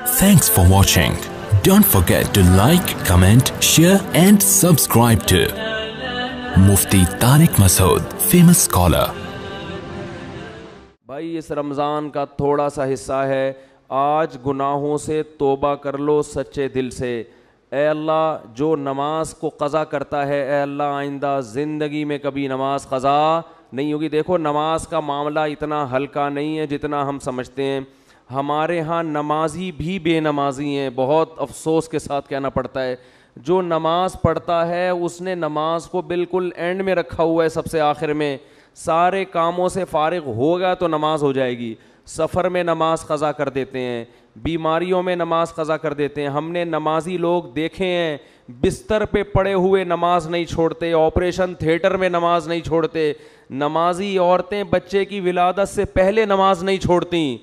Thanks for watching. Don't forget to like, comment, share and subscribe to Mufti Tariq Masood, famous scholar. بھائی اس رمضان کا تھوڑا سا حصہ ہے. آج گناہوں سے توبہ کر لو سچے دل سے. اے اللہ جو نماز کو قضا کرتا ہے, اے اللہ آئندہ زندگی میں کبھی نماز قضا نہیں ہوگی. دیکھو نماز کا معاملہ اتنا ہلکا نہیں ہے جتنا ہم سمجھتے ہیں. ہمارے ہاں نمازی بھی بے نمازی ہیں. بہت افسوس کے ساتھ کہنا پڑتا ہے, جو نماز پڑھتا ہے اس نے نماز کو بالکل اینڈ میں رکھا ہوا ہے, سب سے آخر میں. سارے کاموں سے فارغ ہوگا تو نماز ہو جائے گی. سفر میں نماز قضا کر دیتے ہیں, بیماریوں میں نماز قضا کر دیتے ہیں. ہم نے نمازی لوگ دیکھے ہیں بستر پہ پڑے ہوئے نماز نہیں چھوڑتے, آپریشن تھیٹر میں نماز نہیں چھوڑتے. نمازی عورتیں بچے کی ولادت سے پہلے نماز نہیں چھوڑتی.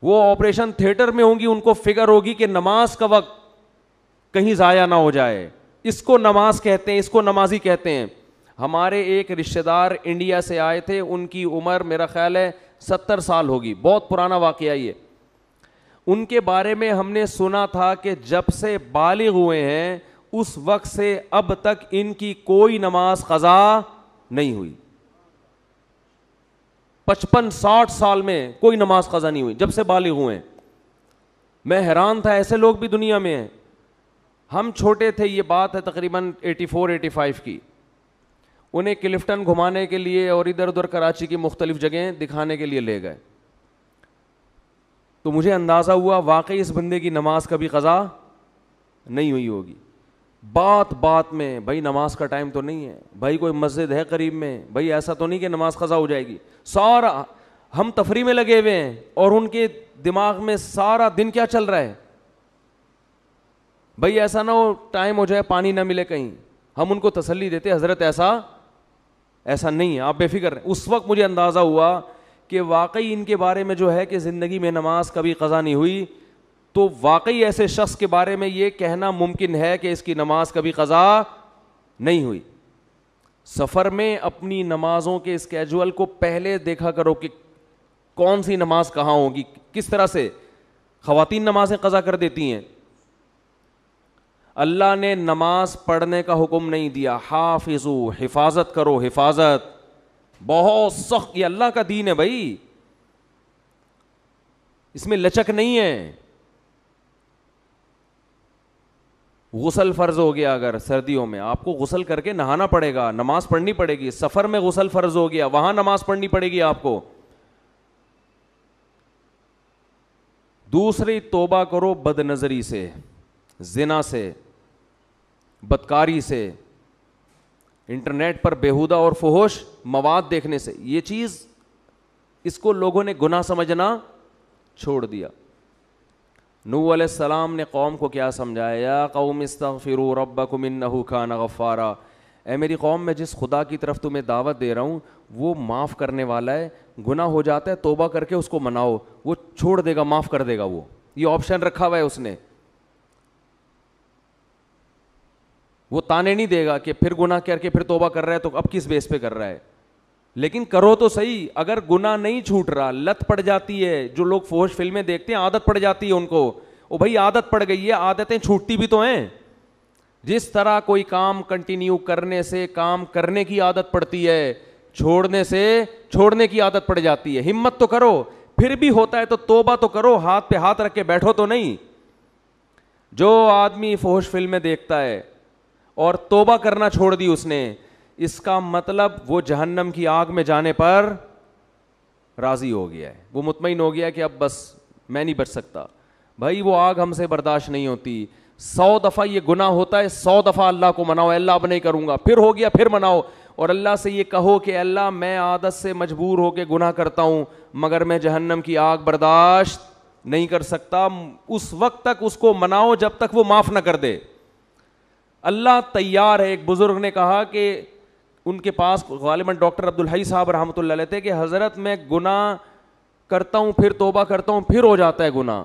وہ آپریشن تھیٹر میں ہوں گی, ان کو فکر ہوگی کہ نماز کا وقت کہیں ضائع نہ ہو جائے. اس کو نماز کہتے ہیں, اس کو نمازی کہتے ہیں. ہمارے ایک رشتہ دار انڈیا سے آئے تھے, ان کی عمر میرا خیال ہے 70 سال ہوگی, بہت پرانا واقعہ یہ. ان کے بارے میں ہم نے سنا تھا کہ جب سے بالغ ہوئے ہیں اس وقت سے اب تک ان کی کوئی نماز قضا نہیں ہوئی. 55-60 سال میں کوئی نماز قضا نہیں ہوئی جب سے بالغ ہوئے ہیں. میں حیران تھا, ایسے لوگ بھی دنیا میں ہیں. ہم چھوٹے تھے, یہ بات ہے تقریباً 84-85 کی. انہیں کلفٹن گھمانے کے لیے اور ادھر ادھر کراچی کی مختلف جگہیں دکھانے کے لیے لے گئے, تو مجھے اندازہ ہوا واقعی اس بندے کی نماز کبھی قضا نہیں ہوئی ہوگی. بات بات میں بھائی نماز کا ٹائم تو نہیں ہے, بھائی کوئی مسجد ہے قریب میں, بھائی ایسا تو نہیں کہ نماز قضا ہو جائے گی. سارا ہم تفریح میں لگے ہوئے ہیں اور ان کے دماغ میں سارا دن کیا چل رہا ہے, بھائی ایسا نہ ہو ٹائم ہو جائے پانی نہ ملے کہیں. ہم ان کو تسلی دیتے حضرت ایسا نہیں ہے, آپ بے فکر رہیں. اس وقت مجھے اندازہ ہوا کہ واقعی ان کے بارے میں جو ہے کہ زندگی میں نماز کبھی قضا نہیں ہوئی, تو واقعی ایسے شخص کے بارے میں یہ کہنا ممکن ہے کہ اس کی نماز کبھی قضا نہیں ہوئی. سفر میں اپنی نمازوں کے اسکیجول کو پہلے دیکھا کرو کہ کون سی نماز کہاں ہوگی. کس طرح سے خواتین نمازیں قضا کر دیتی ہیں. اللہ نے نماز پڑھنے کا حکم نہیں دیا, حافظو حفاظت کرو, حفاظت بہت سخت. یہ اللہ کا دین ہے بھائی, اس میں لچک نہیں ہے. غسل فرض ہو گیا, اگر سردیوں میں آپ کو غسل کر کے نہانا پڑے گا, نماز پڑھنی پڑے گی. سفر میں غسل فرض ہو گیا, وہاں نماز پڑھنی پڑے گی آپ کو. دوسری توبہ کرو بد نظری سے, زنا سے, بدکاری سے, انٹرنیٹ پر بیہودہ اور فحش مواد دیکھنے سے. یہ چیز اس کو لوگوں نے گناہ سمجھنا چھوڑ دیا. نوح علیہ السلام نے قوم کو کیا سمجھایا, یا قوم استغفروا ربکم انہ کان غفارا. اے میری قوم, میں جس خدا کی طرف تمہیں دعوت دے رہا ہوں وہ معاف کرنے والا ہے. گناہ ہو جاتا ہے توبہ کر کے اس کو مناؤ, وہ چھوڑ دے گا, معاف کر دے گا. وہ یہ آپشن رکھا ہوا ہے اس نے. وہ تانے نہیں دے گا کہ پھر گناہ کر کے پھر توبہ کر رہا ہے تو اب کس بیس پہ کر رہا ہے. لیکن کرو تو صحیح. اگر گناہ نہیں چھوٹ رہا, لت پڑ جاتی ہے. جو لوگ فحش فلمیں دیکھتے ہیں عادت پڑ جاتی ہے ان کو, او بھائی عادت پڑ گئی ہے, عادتیں چھوٹتی بھی تو ہیں. جس طرح کوئی کام کنٹینیو کرنے سے کام کرنے کی عادت پڑتی ہے, چھوڑنے سے چھوڑنے کی عادت پڑ جاتی ہے. ہمت تو کرو, پھر بھی ہوتا ہے تو توبہ تو کرو, ہاتھ پہ ہاتھ رکھ کے بیٹھو تو نہیں. جو آدمی فحش فلمیں دیکھتا ہے اور توبہ کرنا چھوڑ دی اس نے, اس کا مطلب وہ جہنم کی آگ میں جانے پر راضی ہو گیا ہے. وہ مطمئن ہو گیا کہ اب بس میں نہیں بچ سکتا. بھائی وہ آگ ہم سے برداشت نہیں ہوتی. 100 دفعہ یہ گناہ ہوتا ہے, 100 دفعہ اللہ کو مناؤ, اللہ اب نہیں کروں گا. پھر ہو گیا پھر مناؤ, اور اللہ سے یہ کہو کہ اللہ میں عادت سے مجبور ہو کے گناہ کرتا ہوں, مگر میں جہنم کی آگ برداشت نہیں کر سکتا. اس وقت تک اس کو مناؤ جب تک وہ معاف نہ کر دے. اللہ تیار ہے. ایک بزرگ نے کہا کہ ان کے پاس غالباً ڈاکٹر عبدالحی صاحب رحمۃ اللہ علیہ تھے کہ حضرت میں گناہ کرتا ہوں پھر توبہ کرتا ہوں پھر ہو جاتا ہے گناہ,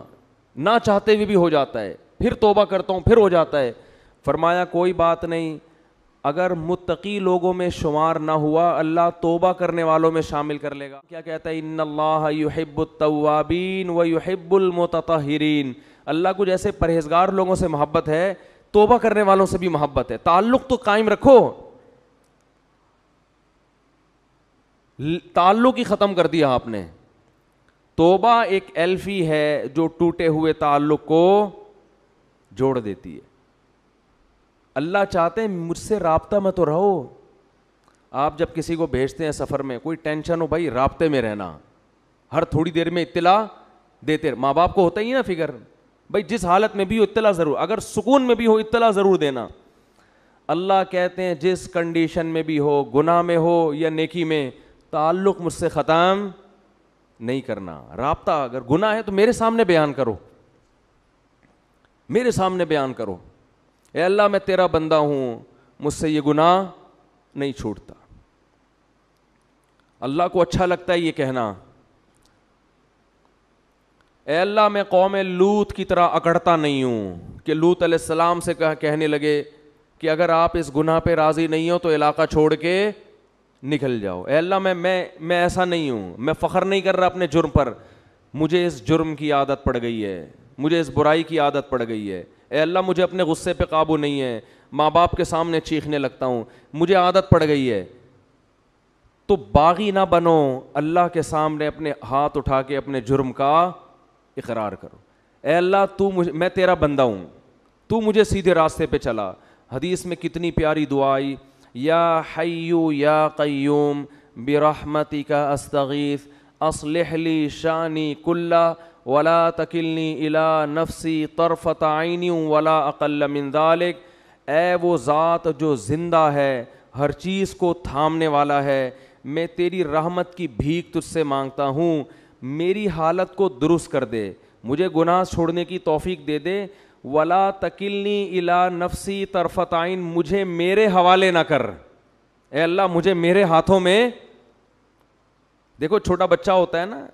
نہ چاہتے ہوئے بھی ہو جاتا ہے, پھر توبہ کرتا ہوں پھر ہو جاتا ہے. فرمایا کوئی بات نہیں, اگر متقی لوگوں میں شمار نہ ہوا اللہ توبہ کرنے والوں میں شامل کر لے گا. کیا کہتا ہے؟ ان اللہ یحب التوابین ویحب المتطہرین. اللہ کو جیسے پرہیزگار لوگوں سے محبت ہے توبہ کرنے والوں سے بھی محبت ہے. تعلق تو قائم رکھو, تعلق ہی ختم کر دیا آپ نے. توبہ ایک ایلفی ہے جو ٹوٹے ہوئے تعلق کو جوڑ دیتی ہے. اللہ چاہتے ہیں مجھ سے رابطہ میں تو رہو. آپ جب کسی کو بھیجتے ہیں سفر میں, کوئی ٹینشن ہو بھائی رابطے میں رہنا, ہر تھوڑی دیر میں اطلاع دیتے. ماں باپ کو ہوتا ہی نا فکر, بھائی جس حالت میں بھی ہو اطلاع ضرور, اگر سکون میں بھی ہو اطلاع ضرور دینا. اللہ کہتے ہیں جس کنڈیشن میں بھی ہو, گناہ میں ہو یا نیکی میں, تعلق مجھ سے ختم نہیں کرنا. رابطہ اگر گناہ ہے تو میرے سامنے بیان کرو, میرے سامنے بیان کرو, اے اللہ میں تیرا بندہ ہوں, مجھ سے یہ گناہ نہیں چھوٹتا. اللہ کو اچھا لگتا ہے یہ کہنا, اے اللہ میں قوم لوط کی طرح اکڑتا نہیں ہوں کہ لوط علیہ السلام سے کہنے لگے کہ اگر آپ اس گناہ پہ راضی نہیں ہو تو علاقہ چھوڑ کے نکل جاؤ. اے اللہ میں ایسا نہیں ہوں, میں فخر نہیں کر رہا اپنے جرم پر, مجھے اس جرم کی عادت پڑ گئی ہے, مجھے اس برائی کی عادت پڑ گئی ہے. اے اللہ مجھے اپنے غصے پہ قابو نہیں ہے, ماں باپ کے سامنے چیخنے لگتا ہوں, مجھے عادت پڑ گئی ہے. تو باغی نہ بنو, اللہ کے سامنے اپنے ہاتھ اٹھا کے اپنے جرم کا اقرار کرو. اے اللہ میں تیرا بندہ ہوں, تو مجھے سیدھے راستے پہ چلا. حدیث میں کتنی پیاری دعا آئی, یا حیو یا قیوم برحمتک استغیث اصلح لی شانی کلہ ولا تکلنی الی نفسی طرفۃ عین ولا اقل من ذلک. اے وہ ذات جو زندہ ہے, ہر چیز کو تھامنے والا ہے, میں تیری رحمت کی بھیک تجھ سے مانگتا ہوں, میری حالت کو درست کر دے, مجھے گناہ چھوڑنے کی توفیق دے دے. ولا تکلنی الی نفسی طرفۃ عین, مجھے میرے حوالے نہ کر. اے اللہ مجھے میرے ہاتھوں میں. دیکھو چھوٹا بچہ ہوتا ہے نا,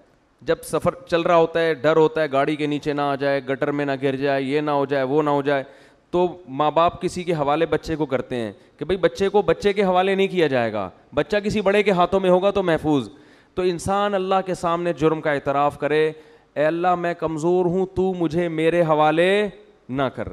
جب سفر چل رہا ہوتا ہے ڈر ہوتا ہے گاڑی کے نیچے نہ آ جائے, گٹر میں نہ گر جائے, یہ نہ ہو جائے, وہ نہ ہو جائے, تو ماں باپ کسی کے حوالے بچے کو کرتے ہیں کہ بھئی بچے کو بچے کے حوالے نہیں کیا جائے گا, بچہ کسی بڑے کے ہاتھوں میں ہوگا تو محفوظ. تو انسان اللہ کے سامنے جرم کا اعتراف کرے, اے اللہ میں کمزور ہوں, تو مجھے میرے حوالے نہ کر.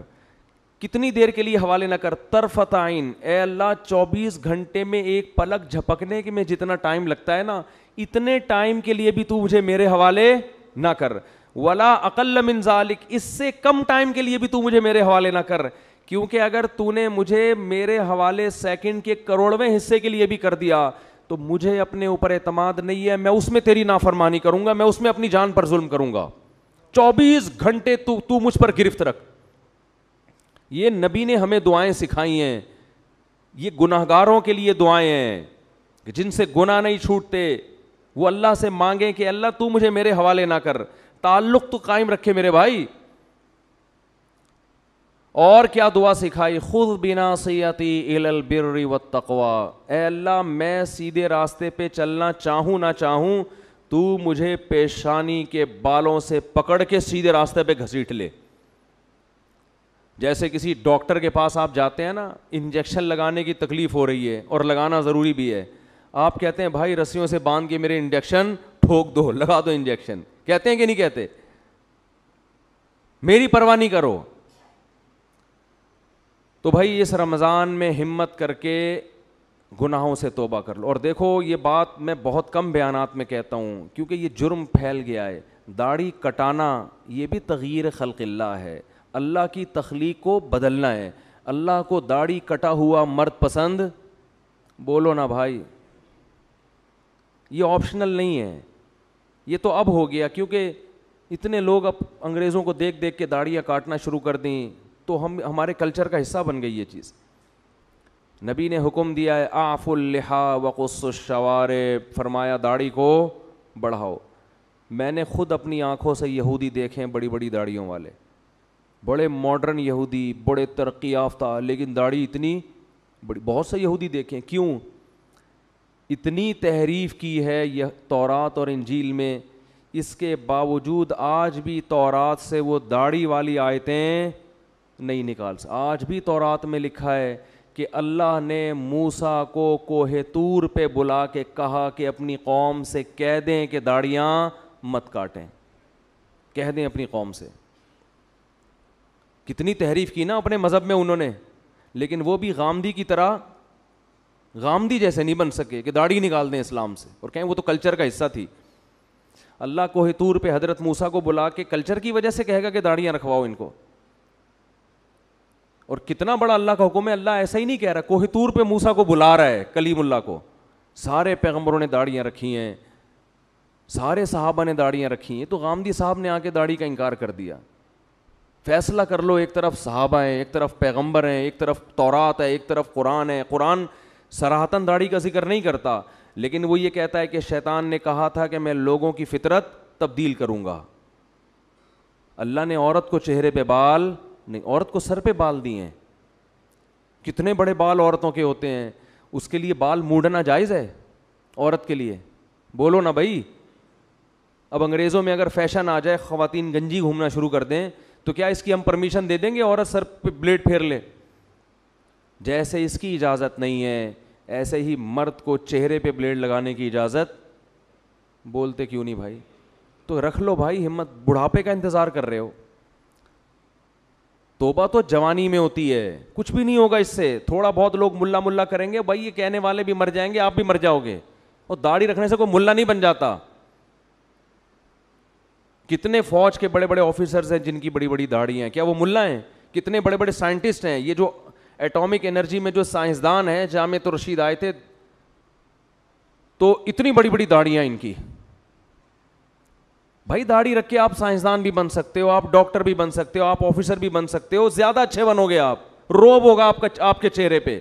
کتنی دیر کے لیے حوالے نہ کر؟ طرفۃ عین. اے اللہ 24 گھنٹے میں ایک پلک جھپکنے کے میں جتنا ٹائم لگتا ہے نا, اتنے ٹائم کے لیے بھی تو مجھے میرے حوالے نہ کر. ولا اقل من ذلک, اس سے کم ٹائم کے لیے بھی تو مجھے میرے حوالے نہ کر, کیونکہ اگر تو نے مجھے میرے حوالے سیکنڈ کے کروڑویں حصے کے لیے بھی کر دیا تو مجھے اپنے اوپر اعتماد نہیں ہے, میں اس میں تیری نافرمانی کروں گا, میں اس میں اپنی جان پر ظلم کروں گا. 24 گھنٹے تو مجھ پر گرفت رکھ. یہ نبی نے ہمیں دعائیں سکھائی ہیں, یہ گناہگاروں کے لیے دعائیں ہیں جن سے گناہ نہیں چھوٹتے. وہ اللہ سے مانگیں کہ اللہ تو مجھے میرے حوالے نہ کر, تعلق تو قائم رکھے میرے بھائی. اور کیا دعا سکھائی؟ خذ بناصیتی الی البر والتقوی. اے اللہ میں سیدھے راستے پہ چلنا چاہوں نہ چاہوں, تو مجھے پیشانی کے بالوں سے پکڑ کے سیدھے راستے پہ گھسیٹ لے. جیسے کسی ڈاکٹر کے پاس آپ جاتے ہیں نا, انجیکشن لگانے کی تکلیف ہو رہی ہے اور لگانا ضروری بھی ہے, آپ کہتے ہیں بھائی رسیوں سے باندھ کے میرے انجیکشن ٹھوک دو, لگا دو انجیکشن, کہتے ہیں کہ نہیں کہتے؟ میری پرواہ نہیں کرو. تو بھائی اس رمضان میں ہمت کر کے گناہوں سے توبہ کر لو. اور دیکھو یہ بات میں بہت کم بیانات میں کہتا ہوں کیونکہ یہ جرم پھیل گیا ہے. داڑھی کٹانا یہ بھی تغییر خلق اللہ ہے, اللہ کی تخلیق کو بدلنا ہے. اللہ کو داڑھی کٹا ہوا مرد پسند؟ بولو نا بھائی, یہ آپشنل نہیں ہے, یہ تو اب ہو گیا کیونکہ اتنے لوگ اب انگریزوں کو دیکھ دیکھ کے داڑیاں کاٹنا شروع کر دیں تو ہمارے کلچر کا حصہ بن گئی یہ چیز. نبی نے حکم دیا ہے اعفوا اللحا وقصوا الشوارب, فرمایا داڑھی کو بڑھاؤ. میں نے خود اپنی آنکھوں سے یہودی دیکھے ہیں بڑی بڑی داڑھیوں والے, بڑے ماڈرن یہودی, بڑے ترقی یافتہ, لیکن داڑھی اتنی بڑی. بہت سے یہودی دیکھیں, کیوں؟ اتنی تحریف کی ہے یہ تورات اور انجیل میں, اس کے باوجود آج بھی تورات سے وہ داڑھی والی آیتیں نہیں نکال سکتے. آج بھی تورات میں لکھا ہے کہ اللہ نے موسیٰ کو کوہ طور پہ بلا کے کہا کہ اپنی قوم سے کہہ دیں کہ داڑیاں مت کاٹیں, کہہ دیں اپنی قوم سے. کتنی تحریف کی نا اپنے مذہب میں انہوں نے, لیکن وہ بھی غامدی کی طرح, غامدی جیسے نہیں بن سکے کہ داڑھی نکال دیں اسلام سے اور کہیں وہ تو کلچر کا حصہ تھی. اللہ کوہ طور پہ حضرت موسیٰ کو بلا کے کلچر کی وجہ سے کہے گا کہ داڑیاں رکھواؤ ان کو. اور کتنا بڑا اللہ کا حکم ہے. اللہ ایسا ہی نہیں کہہ رہا, کوہ طور پہ موسیٰ کو بلا رہا ہے, کلیم اللہ کو. سارے پیغمبروں نے داڑیاں رکھی ہیں, سارے صحابہ نے داڑیاں رکھی ہیں, تو غامدی صاحب نے آ کے داڑھی کا انکار کر دیا. فیصلہ کر لو, ایک طرف صحابہ ہیں, ایک طرف پیغمبر ہیں, ایک طرف تورات ہے, ایک طرف قرآن ہے. قرآن صراحتاً داڑھی کا ذکر نہیں کرتا, لیکن وہ یہ کہتا ہے کہ شیطان نے کہا تھا کہ میں لوگوں کی فطرت تبدیل کروں گا. اللہ نے عورت کو چہرے پہ بال نہیں, عورت کو سر پہ بال دیے ہیں. کتنے بڑے بال عورتوں کے ہوتے ہیں, اس کے لیے بال موڑنا جائز ہے عورت کے لیے؟ بولو نا بھائی. اب انگریزوں میں اگر فیشن آ جائے, خواتین گنجی گھومنا شروع کر دیں, تو کیا اس کی ہم پرمیشن دے دیں گے عورت سر پہ بلیڈ پھیر لے؟ جیسے اس کی اجازت نہیں ہے, ایسے ہی مرد کو چہرے پہ بلیڈ لگانے کی اجازت. بولتے کیوں نہیں بھائی؟ تو رکھ لو بھائی ہمت, بڑھاپے کا انتظار کر رہے ہو. توبہ تو جوانی میں ہوتی ہے, کچھ بھی نہیں ہوگا اس سے. تھوڑا بہت لوگ ملا ملا کریں گے, بھائی یہ کہنے والے بھی مر جائیں گے, آپ بھی مر جاؤ گے. اور داڑھی رکھنے سے کوئی ملا نہیں بن جاتا. کتنے فوج کے بڑے بڑے آفیسرز ہیں جن کی بڑی بڑی داڑھی ہیں, کیا وہ ملا ہیں؟ کتنے بڑے بڑے سائنٹسٹ ہیں, یہ جو ایٹامک انرجی میں جو سائنسدان ہیں, جامعۃ الرشید آئے تھے تو اتنی بڑی بڑی داڑیاں ان کی. بھائی داڑھی رکھ کے آپ سائنسدان بھی بن سکتے ہو, آپ ڈاکٹر بھی بن سکتے ہو, آپ آفیسر بھی بن سکتے ہو, زیادہ اچھے بنو گے آپ, روب ہوگا آپ کے چہرے پہ.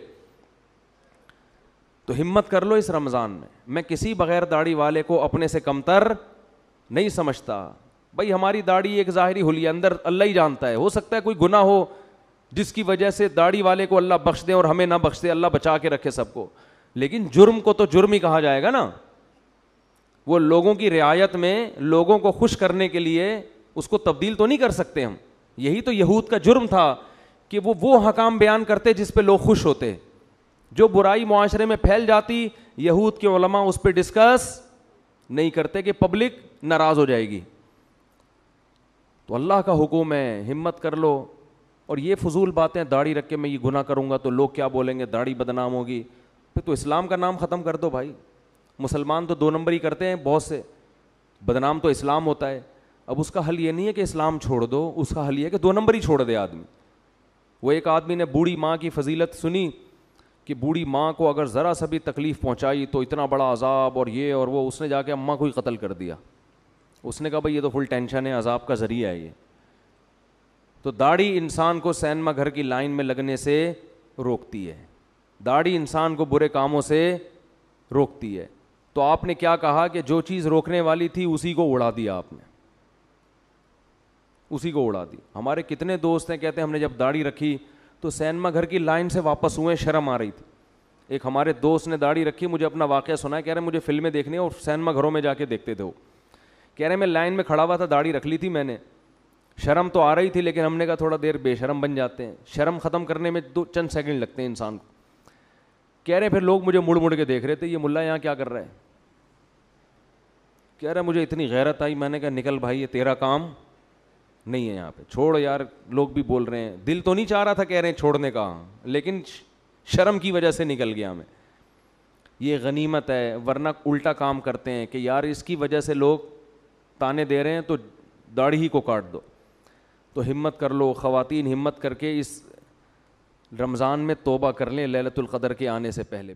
تو ہمت کر لو اس رمضان میں. میں کسی بغیر داڑھی والے کو اپنے سے کمتر نہیں سمجھتا. بھائی ہماری داڑھی ایک ظاہری حلیہ, اندر اللہ ہی جانتا ہے. ہو سکتا ہے کوئی گناہ ہو جس کی وجہ سے داڑھی والے کو اللہ بخش دے اور ہمیں نہ بخش دے, اللہ بچا کے رکھے سب کو, لیکن جرم کو تو جرم ہی کہا جائے گا نا. وہ لوگوں کی رعایت میں لوگوں کو خوش کرنے کے لیے اس کو تبدیل تو نہیں کر سکتے ہم. یہی تو یہود کا جرم تھا کہ وہ حکام بیان کرتے جس پہ لوگ خوش ہوتے. جو برائی معاشرے میں پھیل جاتی, یہود کے علماء اس پہ ڈسکس نہیں کرتے کہ پبلک ناراض ہو جائے گی. تو اللہ کا حکم ہے, ہمت کر لو. اور یہ فضول باتیں, داڑھی رکھ کے میں یہ گناہ کروں گا تو لوگ کیا بولیں گے, داڑھی بدنام ہوگی, پھر تو اسلام کا نام ختم کر دو بھائی. مسلمان تو 2 نمبر ہی کرتے ہیں بہت سے, بدنام تو اسلام ہوتا ہے. اب اس کا حل یہ نہیں ہے کہ اسلام چھوڑ دو, اس کا حل یہ ہے کہ 2 نمبر ہی چھوڑ دے آدمی. وہ ایک آدمی نے بوڑھی ماں کی فضیلت سنی کہ بوڑھی ماں کو اگر ذرا سا بھی تکلیف پہنچائی تو اتنا بڑا عذاب اور یہ اور وہ, اس نے جا کے اماں کو ہی قتل کر دیا. اس نے کہا بھائی یہ تو فل ٹینشن ہے, عذاب کا ذریعہ ہے یہ. تو داڑھی انسان کو سینما گھر کی لائن میں لگنے سے روکتی ہے, داڑھی انسان کو برے کاموں سے روکتی ہے. تو آپ نے کیا کہا کہ جو چیز روکنے والی تھی اسی کو اڑا دیا آپ نے, اسی کو اڑا دی. ہمارے کتنے دوست ہیں کہتے ہیں ہم نے جب داڑھی رکھی تو سینما گھر کی لائن سے واپس ہوئے, شرم آ رہی تھی. ایک ہمارے دوست نے داڑھی رکھی, مجھے اپنا واقعہ سنا ہے, کہہ رہے مجھے فلمیں دیکھنی اور سینما گھروں میں جا کے دیکھتے تھے وہ. کہہ رہے میں لائن میں کھڑا ہوا تھا, داڑھی رکھ لی تھی میں نے, شرم تو آ رہی تھی, لیکن ہم نے کہا تھوڑا دیر بے شرم بن جاتے ہیں. شرم ختم کرنے میں 2 سیکنڈ لگتے ہیں انسان کو. کہہ رہے پھر لوگ مجھے مڑ مڑ کے دیکھ رہے تھے, یہ ملا یہاں کیا کر رہا ہے. کہہ رہا مجھے اتنی غیرت آئی, میں نے کہا نکل بھائی یہ تیرا کام نہیں ہے یہاں پہ, چھوڑ یار. لوگ بھی بول رہے ہیں, دل تو نہیں چاہ رہا تھا کہہ رہے ہیں چھوڑنے کا, لیکن شرم کی وجہ سے نکل گیا میں. یہ غنیمت ہے, ورنہ الٹا کام کرتے ہیں کہ یار اس کی وجہ سے لوگ تانے دے رہے ہیں تو داڑھی ہی کو کاٹ دو. تو ہمت کر لو خواتین, ہمت کر کے اس رمضان میں توبہ کر لیں لیلۃ القدر کے آنے سے پہلے.